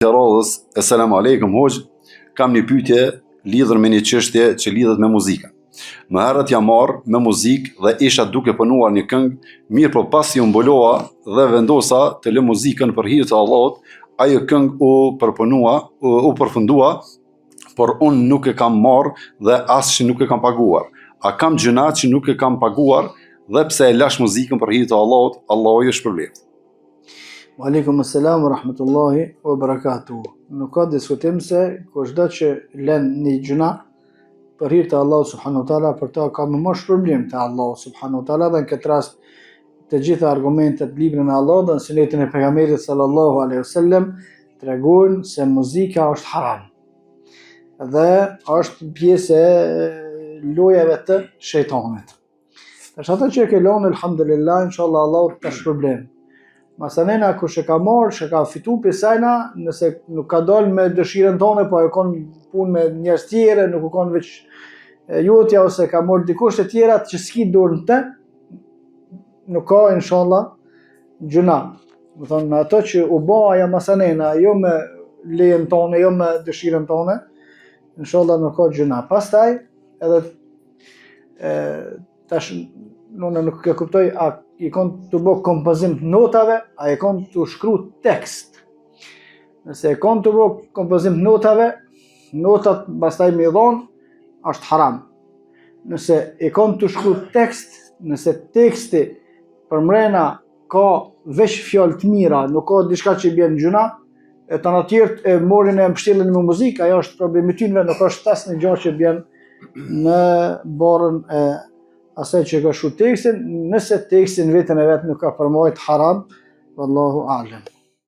Të radhës, selam aleikum hoxh, kam një pyetje lidhur me një çështje që lidhet me muzikën. Më herët jam marrë me muzikë dhe isha duke punuar një këngë, mirë po pasi u mbulova dhe vendosa të lë muzikën për hir të Allahut, ajo këngë u përfundua, por unë nuk e kam marrë dhe as që nuk e kam paguar. A kam gjuna që nuk e kam paguar dhe pse e lash muzikën për hir të Allahut, Allahu ju shpërblet. Aleikum assalam wa rahmatullahi wa barakatuh. Nuk ka diskutim se kushdo që lën një gjuna për hir të Allahut subhanahu wa taala, për ta ka më shpërblim te Allahu subhanahu wa taala, dhe në këtë rast të gjitha argumentet librin e Allahut dhe në sunetin e pejgamberit sallallahu alaihi wasallam tregojnë se muzika është haram dhe është pjesë e lojave të shejtanit. Tash ato që e ke lënë, alhamdulillah, inshallah Allahu të shpërblen. Masanena kush e ka marrë, që ka fitu për sajna, nëse nuk ka dalë me dëshirën tonë, po e konë punë me njerëz tjere, nuk u konë veç jotja, ose ka marrë dikush të tjera që s'ki dorë në të, nuk ka inshallah gjuna. Më thonë, ato që u ba aja masanena, jo me lejen tonë, jo me dëshirën tonë, inshallah nuk ka gjuna. Pastaj, edhe tash nuk e kuptoj, a i konë të bo kompozim të notave, a i konë të shkru tekst. Nëse e konë të bo kompozim të notave, notat pastaj me dhonë, është haram. Nëse e konë të shkru tekst, nëse teksti për mrena ka veç fjallë të mira, nuk ka diçka që i bjen gjuna, e të në tjertë e morin e mështillin me muzikë, ajo është problemi tyre, nuk është tas një gjë që bjen në barën e asaj që ka shkruar tekstin, nëse tekstin vetën e vetë nuk ka përmbajt haram, wallahu a'lam.